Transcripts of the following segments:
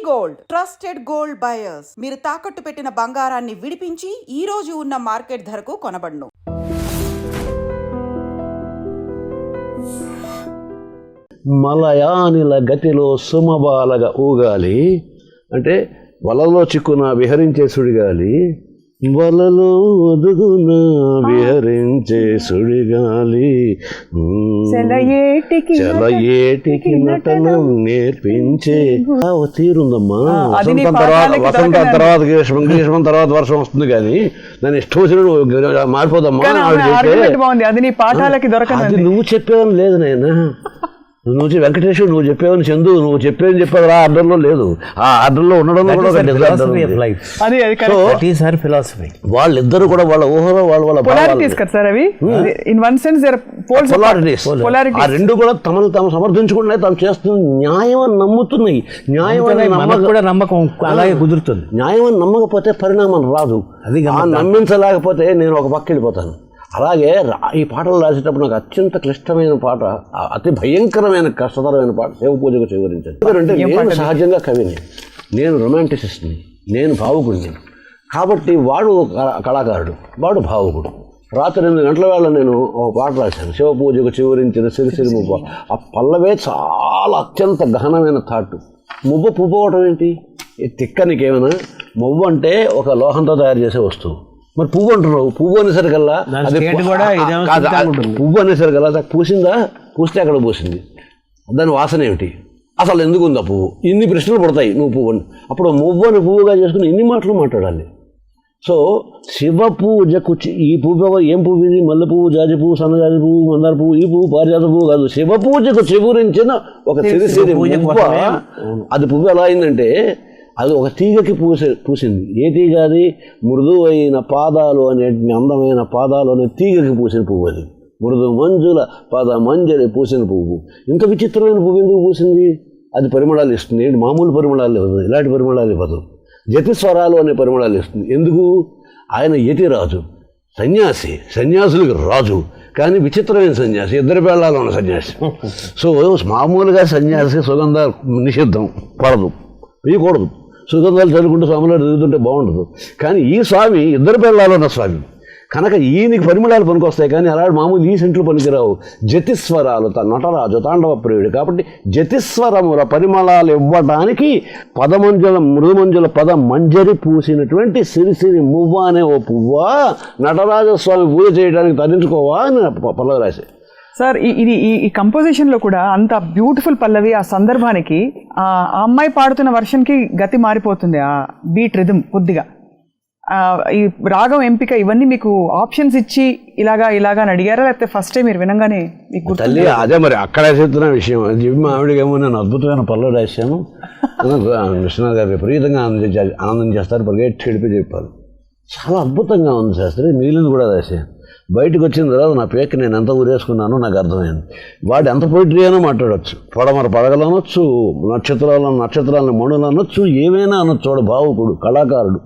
Gold trusted gold buyers. మీరు తాకట్టు పెట్టిన బంగారాన్ని విడిపించి ఈ రోజు ఉన్న మార్కెట్ ధరకు కొనబడును. మలయానిల గతిలో సుమబాలగా ఊగాలి అంటే వలలో చిక్కున విహరించే సుడిగాలి, వలలో ఒదుగున విహరించే సుడిగాలి, చెలయేటికి నటనం నేర్పించే తీరుందమ్మా. వసంతం తర్వాత గ్రీష్మం, గ్రీష్మం తర్వాత వర్షం వస్తుంది కానీ దాని ఇష్టం వచ్చిన మారిపోదమ్మా. అది నువ్వు చెప్పేవని లేదు నాయనా. నువ్వు వెంకటేశ్వర నువ్వు చెప్పేవని చందు నువ్వు చెప్పేవని చెప్పావు ఆ ఆర్డర్లో లేదు. ఆ ఆర్డర్లో ఉండడంలో కూడా వాళ్ళిద్దరు కూడా వాళ్ళ ఊహలో వాళ్ళ ఆ రెండు కూడా తమను తాము సమర్థించుకుంటే తాము చేస్తున్న న్యాయం అని నమ్ముతున్నాయి. న్యాయం కూడా నమ్మకం అలాగే కుదురుతుంది. న్యాయం అని నమ్మకపోతే పరిణామం రాదు. అది నమ్మించలేకపోతే నేను ఒక పక్క వెళ్ళిపోతాను. అలాగే ఈ పాటలు రాసేటప్పుడు నాకు అత్యంత క్లిష్టమైన పాట, అతి భయంకరమైన కష్టతరమైన పాట శివ పూజకు చివరించాను. ఎందుకంటే నేను సహజంగా కవిని, నేను రొమాంటిసిస్ట్ని, నేను భావుకుడిని. కాబట్టి వాడు కళాకారుడు, వాడు భావుకుడు. రాత్రి 8 గంటల వేళ నేను ఒక పాట రాశాను, శివ పూజకు చివరించిన సిరిసిరి మువ్వ. ఆ పల్లవే చాలా అత్యంత గహనమైన థాట్. మువ్వ పువ్వు అవటం ఏంటి తిక్క నీకేమైనా? మువ్వ అంటే ఒక లోహంతో తయారు చేసే వస్తువు. మరి పువ్వు అంటున్నావు, పువ్వు అనేసరికల్లా పువ్వు అనేసరికల్లా పూసిందా? పూస్తే అక్కడ పూసింది, దాని వాసన ఏమిటి, అసలు ఎందుకు ఉందా పువ్వు? ఇన్ని ప్రశ్నలు పడతాయి నువ్వు పువ్వు అని. అప్పుడు మువ్వని పువ్వుగా చేసుకుని ఇన్ని మాటలు మాట్లాడాలి. సో శివ పూజకు ఈ పువ్వు ఏం పువ్వు ఇది? మల్లె పువ్వు, జాజి పువ్వు, సన్నజాజి పువ్వు, మందార పువ్వు, ఈ పువ్వు పారిజాత పువ్వు కాదు. శివ పూజకు చిగురించిన ఒక సిరిసిరి మువ్వ. అది పువ్వు ఎలా అయిందంటే అది ఒక తీగకి పూసింది. ఏ తీగ అది? మృదు అయిన పాదాలు అనే అందమైన పాదాలు అనే తీగకి పూసిన పువ్వు. అది మృదు మంజుల పద మంజరి పూసిన పువ్వు. ఇంత విచిత్రమైన పువ్వు ఎందుకు పూసింది? అది పరిమళాలు ఇస్తుంది. మామూలు పరిమళాలు ఇవ్వదు, ఇలాంటి పరిమళాలు ఇవ్వదు. జతిస్వరాలు అనే పరిమళాలు ఇస్తుంది. ఎందుకు? ఆయన యతి రాజు, సన్యాసి, సన్యాసులకు రాజు, కానీ విచిత్రమైన సన్యాసి, ఇద్దరు పేళ్ళలో ఉన్న సన్యాసి. సో మామూలుగా సన్యాసి సుగంధాలు నిషిద్ధం, పడదు, వేయకూడదు. సుగంధాలు చదువుకుంటూ స్వామిలో చదువుతుంటే బాగుండదు. కానీ ఈ స్వామి ఇద్దరు పిల్లలు ఉన్న స్వామి కనుక ఈయనకి పరిమళాలు పనికొస్తాయి, కానీ అలాంటి మామూలు ఈ సెంట్లు పనికిరావు. జతిస్వరాలు నటరాజు తాండవ ప్రియుడు కాబట్టి జతిస్వరముల పరిమళాలు ఇవ్వడానికి పదమంజుల మృదుమంజుల పద మంజరి పూసినటువంటి సిరిసిరి మువ్వ అనే ఓ పువ్వ నటరాజస్వామి పూజ చేయడానికి తరించుకోవా అని పల్లవి రాశాయి. సార్ ఇది ఈ కంపోజిషన్లో కూడా అంత బ్యూటిఫుల్ పల్లవి, ఆ సందర్భానికి ఆ అమ్మాయి పాడుతున్న వర్షన్కి గతి మారిపోతుంది, ఆ బీట్ రిథమ్ కొద్దిగా, ఈ రాగం ఎంపిక, ఇవన్నీ మీకు ఆప్షన్స్ ఇచ్చి ఇలాగా అని అడిగారా, లేకపోతే ఫస్ట్ టైం మీరు వినంగానే మీకు తల్లి అదే మరి అక్కడ చెప్తున్న విషయం చెప్పి మా ఆవిడకేమో నేను అద్భుతమైన పల్లవి రాశాను, విశ్వనాథ్ గారు విపరీతంగా ఆనందం చేస్తారు, పరిగెట్టి చెడిపి చెప్పారు. చాలా అద్భుతంగా ఉంది శాస్త్రి, మిగిలింది కూడా రాశాను. బయటకు వచ్చిన తర్వాత నా పేక నేను ఎంత ఊరేసుకున్నానో నాకు అర్థమైంది. వాడు ఎంత పొయిటరీ అయినా మాట్లాడవచ్చు, పడమర పడగలు అనొచ్చు, నక్షత్రాలను మణులు అనొచ్చు, ఏమైనా అనొచ్చు. వాడు భావుకుడు, కళాకారుడు.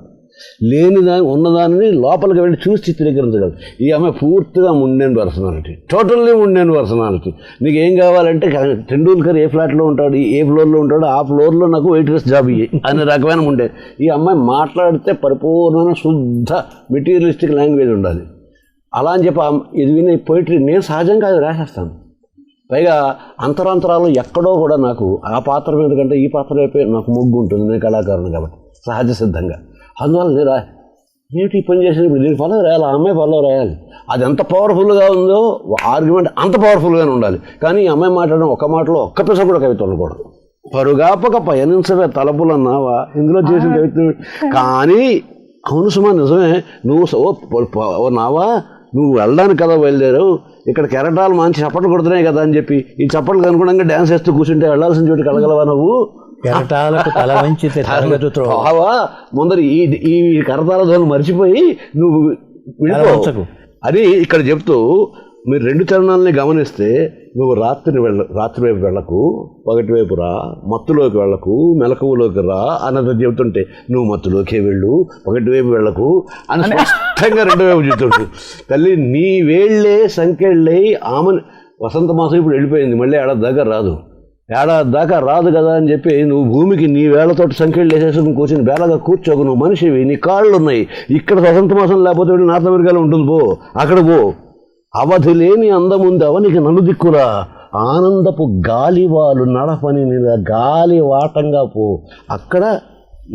లేనిదాన్ని ఉన్నదాన్ని లోపలికి వెళ్ళి చూసి చిత్రీకరించగలరు. ఈ అమ్మాయి పూర్తిగా ముండేను పర్సనాలిటీ, టోటల్లీ ముండేను పర్సనాలిటీ. నీకు ఏం కావాలంటే టెండూల్కర్ ఏ ఫ్లాట్లో ఉంటాడు, ఏ ఫ్లోర్లో ఉంటాడు, ఆ ఫ్లోర్లో నాకు వెయిట్రెస్ జాబ్ ఇయ్యి అనే రకమైన ముండే. ఈ అమ్మాయి మాట్లాడితే పరిపూర్ణమైన శుద్ధ మెటీరియలిస్టిక్ లాంగ్వేజ్ ఉండాలి. అలా అని చెప్పి ఇది వినే పోయిటరీ నేను సహజంగా అది రాసేస్తాను. పైగా అంతరాంతరాలు ఎక్కడో కూడా నాకు ఆ పాత్ర మీద కంటే ఈ పాత్ర వైపే నాకు మొగ్గు ఉంటుంది, నేను కళాకారుని కాబట్టి సహజ సిద్ధంగా. అందువల్ల నేను ఏమిటి పని చేసేది దీనికి పల్లవి రాయాలి, ఆ అమ్మాయి పల్లవి రాయాలి. అది ఎంత పవర్ఫుల్గా ఉందో ఆర్గ్యుమెంట్ అంత పవర్ఫుల్గానే ఉండాలి. కానీ ఈ అమ్మాయి మాట్లాడడం ఒక్క మాటలో ఒక్క పిస కూడా కవిత ఉండకూడదు. పరుగాపక పయనించవే తలపులన్నావా ఇందులో చేసిన కవిత్వం. కానీ అవును సుమా నిజమే, నువ్వు నావా నువ్వు వెళ్ళడానికి కదా బయలుదేరావు, ఇక్కడ కెరటాలు మంచి చప్పట్లు కొడుతున్నాయి కదా అని చెప్పి ఈ చప్పట్లకు అనుగుణంగా డ్యాన్స్ వేస్తూ కూర్చుంటే వెళ్ళాల్సిన చోటు కలగలవా నువ్వు? కెరటాలకు తల వంచి ముందర ఈ కరతాల ధోని మర్చిపోయి నువ్వు వెళ్ళిపోవచ్చు అది ఇక్కడ చెప్తూ మీరు 2 చరణాలని గమనిస్తే నువ్వు రాత్రి వైపు వెళ్ళకు, పగటి వైపు రా, మత్తులోకి వెళ్ళకు, మెలకువలోకి రా అన్నది చెబుతుంటే నువ్వు మత్తులోకే వెళ్ళు, పగటి వైపు వెళ్ళకు అని స్పష్టంగా 2 వైపు చెబుతుంటు. తల్లి నీ వేళ్లే సంకెళ్ళై ఆమె వసంత మాసం ఇప్పుడు వెళ్ళిపోయింది, మళ్ళీ ఆడ దగ్గర రాదు. ఏడాది దాకా రాదు కదా అని చెప్పి నువ్వు భూమికి నీ వేళ్లతోటి సంఖ్యలు వేసేసుకుని కూర్చొని బేలగా కూర్చోకు, నువ్వు మనిషివి, నీ కాళ్ళు ఉన్నాయి, ఇక్కడ వసంత మాసం లేకపోతే వెళ్ళి నార్త్ అమెరికాలో ఉంటుంది, పో అక్కడ పో, అవధి లేని అందముంది అవనికి నలుదిక్కురా, ఆనందపు గాలివాలు నడపని గాలి వాటంగా పో, అక్కడ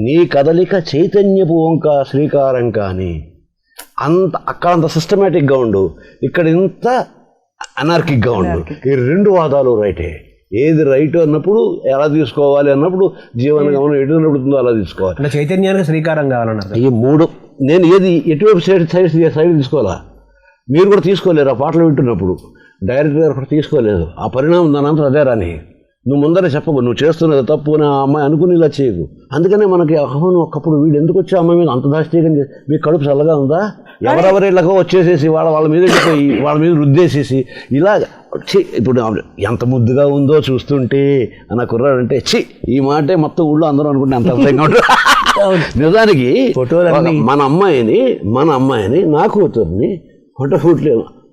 నీ కదలిక చైతన్యపు వంక శ్రీకారం కానీ, అక్కడ అంత సిస్టమేటిక్గా ఉండు, ఇక్కడ ఇంత అనార్కిక్గా ఉండు. ఈ రెండు వాదాలు రైటే. ఏది రైట్ అన్నప్పుడు ఎలా తీసుకోవాలి అన్నప్పుడు జీవన గమనం ఎటు నడుపుతుందో అలా తీసుకోవాలి. అంటే చైతన్యానికి శ్రీకారం కావాలన్నారు. ఈ మూడు నేను ఏది ఎటువైపు సైడ్ తీసుకోవాలా, మీరు కూడా తీసుకోలేరు. ఆ పాటలు వింటున్నప్పుడు డైరెక్టర్ గారు కూడా తీసుకోలేదు. ఆ పరిణామం దానంతా అదే రాని, నువ్వు ముందరే చెప్పకు, నువ్వు చేస్తున్నది తప్పు నా అమ్మాయి అనుకుని ఇలా చేయకు. అందుకనే మనకి అవును ఒకప్పుడు వీడు ఎందుకు వచ్చి అమ్మాయి మీద అంత దాష్టీకం చేసి, మీకు కడుపు చల్లగా ఉందా, ఎవరెవరిళ్ళకో వచ్చేసేసి వాళ్ళ మీద వెళ్ళిపోయి వాళ్ళ మీద రుద్దేసేసి ఇలా ఇప్పుడు ఎంత ముద్దుగా ఉందో చూస్తుంటే అన్న కుర్రాడంటే ఛీ ఈ మాటే మొత్తం ఊళ్ళో అందరూ అనుకుంటే అంత అర్థంగా ఉంటుంది. నిజానికి మన అమ్మాయిని నా కూతుర్ని ఫోటో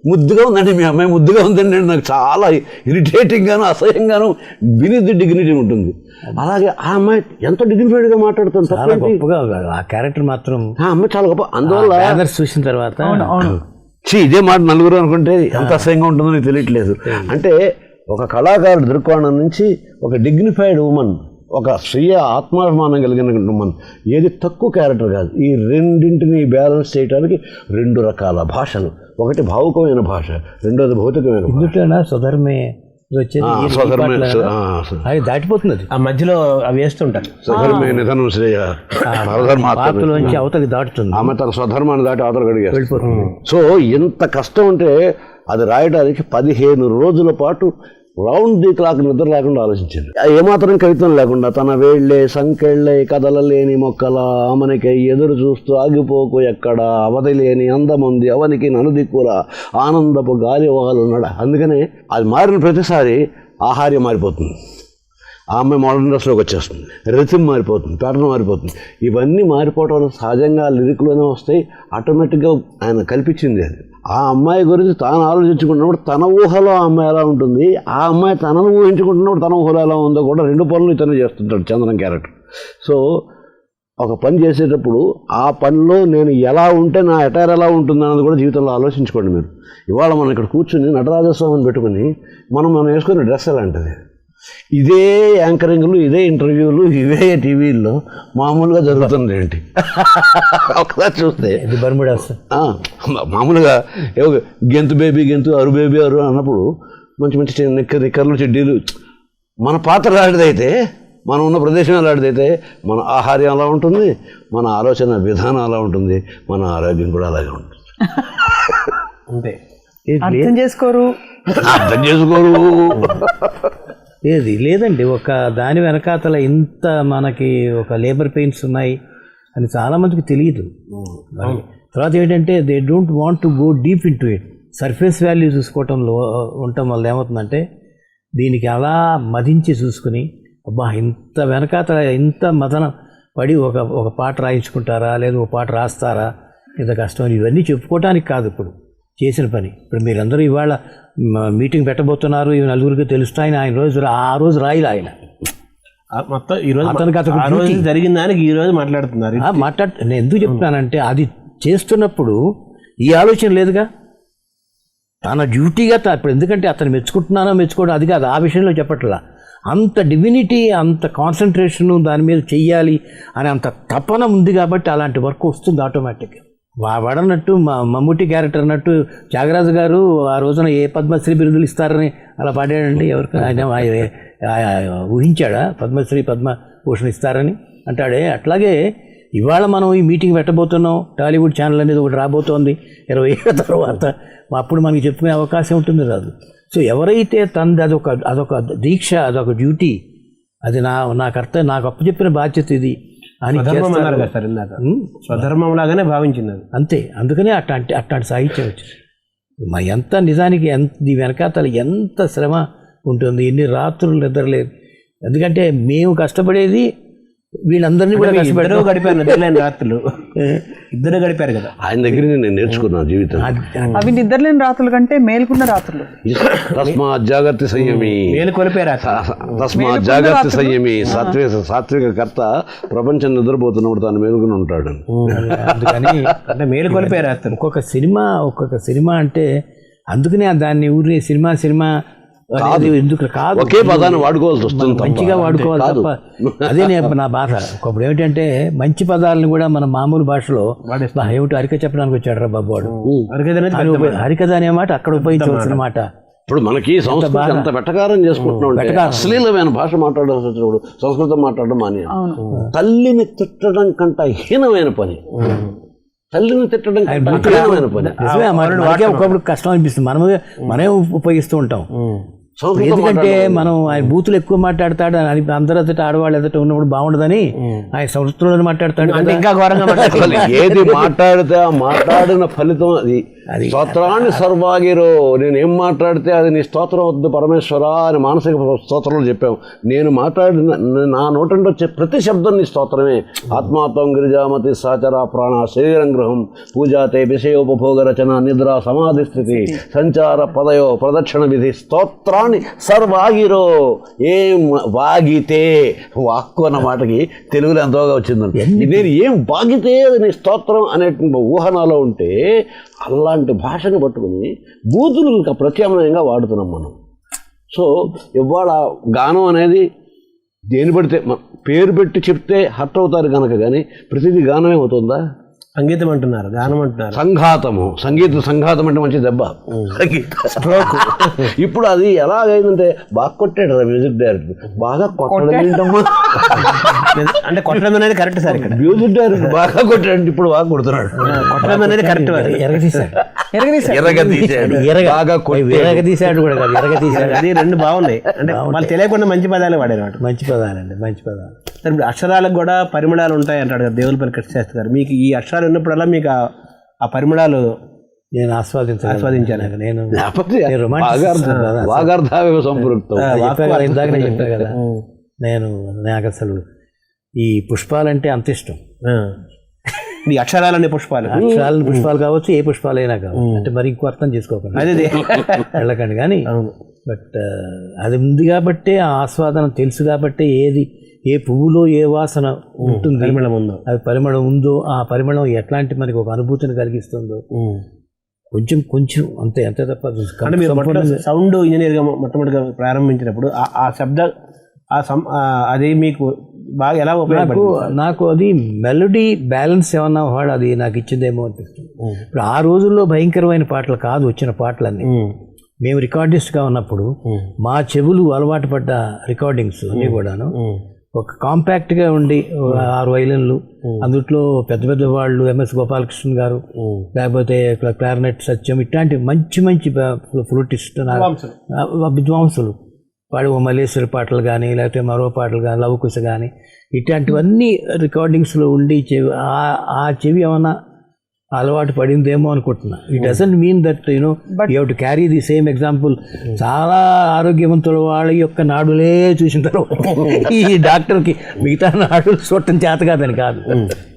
ముద్దుగా ఉందండి, మీ అమ్మాయి ముద్దుగా ఉందండి, నాకు చాలా ఇరిటేటింగ్గాను అసహ్యంగాను వినిది డిగ్నిటీ ఉంటుంది. అలాగే ఆ అమ్మాయి ఎంత డిగ్నిఫైడ్గా మాట్లాడుతుంది, ఆ క్యారెక్టర్ మాత్రం ఆ అమ్మాయి చాలా గొప్ప. అందువల్ల చూసిన తర్వాత ఇదే మాట నలుగురు అనుకుంటే ఎంత అసహ్యంగా ఉంటుందో నీకు తెలియట్లేదు. అంటే ఒక కళాకారుడు దృక్కోణం నుంచి ఒక డిగ్నిఫైడ్ ఉమెన్, ఒక స్వీయ ఆత్మాభిమానం కలిగిన ఉమెన్, ఏది తక్కువ క్యారెక్టర్ కాదు. ఈ రెండింటిని బ్యాలెన్స్ చేయడానికి రెండు రకాల భాషలు, ఒకటి భావుకమైన భాష, రెండోది భౌతికమైన భాష. స్వధర్మే అది దాటిపోతుంది, అది ఆ మధ్యలో అవి వేస్తుంటారు. స్వధర్మే నిధనం శ్రేయ అవతలకి దాటుతుంది, ఆమె తన స్వధర్మాన్ని దాటి అవతల గడిగా వెళ్ళిపోతుంది. సో ఎంత కష్టం అంటే అది రాయడానికి 15 రోజుల పాటు రౌండ్ ది క్లాక్ నిద్ర లేకుండా ఆలోచించింది. ఏమాత్రం కవిత్వం లేకుండా తన వేళ్లే సంకెళ్ళే కదలలేని మొక్కల ఆమెనికై ఎదురు చూస్తూ ఆగిపోకు ఎక్కడ, అవధి లేని అందముంది అవనికి నలుదిక్కుల ఆనందపు గాలివాలు నడ. అందుకనే అది మారిన ప్రతిసారి ఆహార్యం మారిపోతుంది, ఆ అమ్మాయి మోడర్న్ డ్రెస్లోకి వచ్చేస్తుంది, రిథమ్ మారిపోతుంది, ప్యాటర్న్ మారిపోతుంది. ఇవన్నీ మారిపోవడం సహజంగా లిరిక్లోనే వస్తాయి, ఆటోమేటిక్గా ఆయన కల్పించింది అది. ఆ అమ్మాయి గురించి తాను ఆలోచించుకుంటున్నప్పుడు తన ఊహలో ఆ అమ్మాయి ఎలా ఉంటుంది, ఆ అమ్మాయి తనను ఊహించుకుంటున్నప్పుడు తన ఊహలో ఎలా ఉందో కూడా రెండు పనులు ఇతనే చేస్తుంటాడు చంద్రం క్యారెక్టర్. సో ఒక పని చేసేటప్పుడు ఆ పనిలో నేను ఎలా ఉంటే నా అటైర్ ఎలా ఉంటుంది అన్నది కూడా జీవితంలో ఆలోచించుకోండి మీరు. ఇవాళ మనం ఇక్కడ కూర్చుని నటరాజస్వామిని పెట్టుకుని మనం వేసుకునే డ్రెస్ ఎలాంటిది, ఇదే యాంకరింగ్లు, ఇదే ఇంటర్వ్యూలు, ఇవే టీవీల్లో మామూలుగా జరుగుతుంది ఏంటి ఒకసారి చూస్తే మామూలుగా గెంతు బేబీ గెంతు, అరు బేబీ అరు అన్నప్పుడు మంచి మంచి నిక్కర్లు చెడ్డీలు. మన పాత్ర లాంటిదైతే, మనం ఉన్న ప్రదేశం అలాంటిదైతే మన ఆహార్యం అలా ఉంటుంది, మన ఆలోచన విధానం అలా ఉంటుంది, మన ఆరోగ్యం కూడా అలాగే ఉంటుంది. అంతే, అర్థం చేసుకోరు. ఏది లేదండి, ఒక దాని వెనకాతల ఇంత మనకి ఒక లేబర్ పెయిన్స్ ఉన్నాయి అని చాలామందికి తెలియదు. తర్వాత ఏంటంటే they don't want to go deep into it. Surface value చూసుకోవటంలో ఉండటం వల్ల ఏమవుతుందంటే దీనికి అలా మదించి చూసుకుని అబ్బా ఇంత వెనకాతల ఇంత మదన పడి ఒక పాట రాయించుకుంటారా, లేదా ఒక పాట రాస్తారా, ఇంత కష్టం ఇవన్నీ చెప్పుకోవటానికి కాదు ఇప్పుడు చేసిన పని. ఇప్పుడు మీరందరూ ఇవాళ మీటింగ్ పెట్టబోతున్నారు, ఇవి నలుగురికి తెలుస్తాయని ఆయన ఆ రోజు రాయలే ఆయన మొత్తం ఈరోజు జరిగిన దానికి ఈరోజు మాట్లాడుతున్నారు. నేను ఎందుకు చెప్తున్నానంటే అది చేస్తున్నప్పుడు ఈ ఆలోచన లేదుగా, తన డ్యూటీగా ఇప్పుడు ఎందుకంటే అతను మెచ్చుకోవడం అది కాదు, ఆ విషయంలో చెప్పట్లా. అంత డివినిటీ, అంత కాన్సన్ట్రేషను దాని మీద చెయ్యాలి అని అంత తపన ఉంది కాబట్టి అలాంటి వర్క్ వస్తుంది ఆటోమేటిక్గా. వాడన్నట్టు మమ్ముట్టి క్యారెక్టర్ అన్నట్టు త్యాగరాజు గారు ఆ రోజున ఏ పద్మశ్రీ బిరుదులు ఇస్తారని అలా పాడాడండి. ఎవరికి ఆయన ఊహించాడా పద్మశ్రీ పద్మభూషణ్ ఇస్తారని అంటాడే. అట్లాగే ఇవాళ మనం ఈ మీటింగ్ పెట్టబోతున్నాం, టాలీవుడ్ ఛానల్ అనేది ఒకటి రాబోతోంది 20 ఏళ్ళ తర్వాత, అప్పుడు మనకి చెప్పుకునే అవకాశం ఉంటుంది రాదు. సో ఎవరైతే తనది అదొక దీక్ష, అదొక డ్యూటీ, అది నా కర్తవ్యం, నాకు అప్పచెప్పిన బాధ్యత ఇది అని స్వధర్మం లాగానే భావించింది అంతే. అందుకనే అట్లాంటి సాహిత్యం వచ్చింది. ఎంత నిజానికి ఈ వెనకాతల ఎంత శ్రమ ఉంటుంది, ఎన్ని రాత్రులు నిద్రలేదు. ఎందుకంటే మేము కష్టపడేది వీళ్ళందరినీ కూడా కష్టపడి గడిపాను రాత్రులు. ఇద్దరు గడిపారు కదా. ఆయన దగ్గర నేను నేర్చుకున్నాను జీవితం. అవి నిద్రలేని రాత్రుల కంటే మేలుకున్న రాత్రులు. తస్మాత్ జాగ్రత్త సంయమి, మేలు కొలిపారు. తస్మాత్ జాగ్రత్త సంయమి. సాత్విక కర్త ప్రపంచం నిద్రపోతున్నప్పుడు తాను మేలుకుని ఉంటాడు. అందుకని అంటే మేలు కొలిపారు అతను. ఒక్కొక్క సినిమా అంటే అందుకనే దాన్ని ఊరి సినిమా అనేది ఎందుకు కాదు, ఒకే పదాన్ని వాడుకోవాల్సి వస్తుంది, మంచిగా వాడుకోవాలి తప్ప. అదే నా బాధ. ఒకప్పుడు ఏమిటంటే మంచి పదాలను కూడా మన మామూలు భాషలో ఏమిటి హరిక చెప్పడానికి వచ్చాడు రా బాబు వాడు. హరికథ అనే మాట అక్కడ ఉపయోగించవలసిన మాట. ఇప్పుడు మనకి సంస్కృతి అంత వెటకారం చేసుకుంటున్నాం. అశ్లీలమైన భాష మాట్లాడాల్సి వచ్చినప్పుడు సంస్కృతం మాట్లాడడం మానే. తల్లిని తిట్టడం కంటే హీనమైన పని, తల్లిని తిట్టడం కంటే హీనమైన పని. ఒకప్పుడు కష్టం అనిపిస్తుంది, మనమే ఉపయోగిస్తూ ఉంటాం. ఎందుకంటే మనం ఆయన బూతులు ఎక్కువ మాట్లాడతాడు అని అందరూ ఎదుట ఆడవాళ్ళు ఎదుట ఉన్నప్పుడు బాగుండదని ఆయన సంస్కృతంలో మాట్లాడతాడు. అంటే ఇంకా ఘోరంగా ఏది మాట్లాడితే ఆ మాట్లాడిన ఫలితం అది. స్తోత్రాన్ని సర్వాగిరో, నేను ఏం మాట్లాడితే అది నీ స్తోత్రం వద్దు పరమేశ్వరా అని మానసిక స్తోత్రంలో చెప్పాము. నేను మాట్లాడిన నా నోటంటే వచ్చే ప్రతి శబ్దం నీ స్తోత్రమే. ఆత్మాత్వం గిరిజామతి సాచర ప్రాణ శరీరం గృహం పూజాతే విషయోపభోగ రచన నిద్ర సమాధి స్థితి సంచార పదయో ప్రదక్షిణ విధి స్తోత్రాన్ని సర్వాగిరో. ఏం వాగితే, వాక్కు అన్న మాటకి తెలుగులో ఎంతోగా వచ్చిందండి. నేను ఏం వాగితే అది నీ స్తోత్రం అనే ఊహనాలో ఉంటే అలాంటి భాషను పట్టుకుని బూతులు ఇంకా ప్రత్యామ్నాయంగా వాడుతున్నాం మనం. సో ఇవాళ గానం అనేది దేని పడితే పేరు పెట్టి చెప్తే హర్ట్ అవుతారు కనుక, కానీ ప్రతిదీ గానమే అవుతుందా? సంగీతం అంటున్నారు, గానం అంటున్నారు. సంఘాతం అంటే మంచి దెబ్బ. ఇప్పుడు అది ఎలాగైందంటే బాగా కొట్టాడు రా మ్యూజిక్ డైరెక్టర్. బాగా కొట్టడం ఏంటమ్మా అంటే కొట్టడం అనేది కరెక్ట్ సార్. ఇక్కడ మ్యూజిక్ డైరెక్టర్ బాగా కొట్టాడు, ఇప్పుడు బాగా కొడుతున్నాడు. కొట్టడం అనేది కరెక్ట్. ఎరగదీశాడు కూడా కాదు, ఎరగదీశాడు. అది రెండు బాగున్నాయి. అంటే వాళ్ళు తెలియకుండా మంచి పదాలు వాడారు. మంచి పదాలండి, మంచి పదాలు. సరే, ఇప్పుడు అక్షరాలకు కూడా పరిమళాలు ఉంటాయి అంటాడు కదా దేవులపల్లి కృష్ణశాస్త్రి గారు. మీకు ఈ అక్షరాలు ఉన్నప్పుడల్లా మీకు ఆ పరిమళాలు నేను ఆస్వాదించాను. నేను ఇందాక నేను చెప్పాను కదా, నాకు అసలు ఈ పుష్పాలంటే అంత ఇష్టం. ఈ అక్షరాలనే పుష్పాలు కావచ్చు, ఏ పుష్పాలైనా కావచ్చు. అంటే మరి ఇంకో అర్థం చేసుకోకండి, వెళ్ళకండి. కానీ బట్ అది ఉంది కాబట్టి ఆ ఆస్వాదన తెలుసు కాబట్టి ఏ పువ్వులో ఏ వాసన ఉంటుంది, పరిమళం ఉందో, అది పరిమళం ఉందో, ఆ పరిమళం ఎట్లాంటి మనకి ఒక అనుభూతిని కలిగిస్తుందో కొంచెం అంతే తప్ప. సౌండ్ ఇంజనీర్గా మొట్టమొదటిగా ప్రారంభించినప్పుడు ఆ శబ్ద అది మీకు బాగా ఎలా ఉపయోగపడింది? నాకు అది మెలోడీ బ్యాలెన్స్ ఏమన్నా వాడు అది నాకు ఇచ్చిందేమో అనిపిస్తుంది. ఇప్పుడు ఆ రోజుల్లో భయంకరమైన పాటలు కాదు వచ్చిన పాటలన్నీ. మేము రికార్డిస్ట్గా ఉన్నప్పుడు మా చెవులు అలవాటు పడ్డ రికార్డింగ్స్ అన్నీ కూడాను ఒక కాంపాక్ట్గా ఉండి 6 వైలిన్లు, అందుట్లో పెద్ద వాళ్ళు ఎంఎస్ గోపాలకృష్ణ గారు, లేకపోతే క్లారినెట్ సత్యం, ఇట్లాంటి మంచి ఫ్లూటిస్ట్ విద్వాంసులు వాడు మల్లేశ్వరి పాటలు కానీ లేకపోతే మరో పాటలు కానీ లవకుశ కానీ ఇట్లాంటివన్నీ రికార్డింగ్స్లో ఉండి ఆ చెవి ఏమన్నా అలవాటు పడిందేమో అనుకుంటున్నా. It doesn't mean that you have to carry the same example. చాలా ఆరోగ్యవంతుల వాళ్ళ యొక్క నాడులే చూసిన తర్వాత ఈ డాక్టర్కి మిగతా నాడులు చూడటం చేత కాదని కాదు,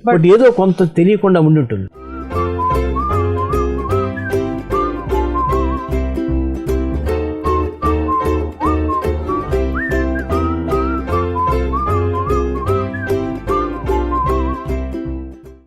బట్ ఏదో కొంత తెలియకుండా ఉండి ఉంటుంది.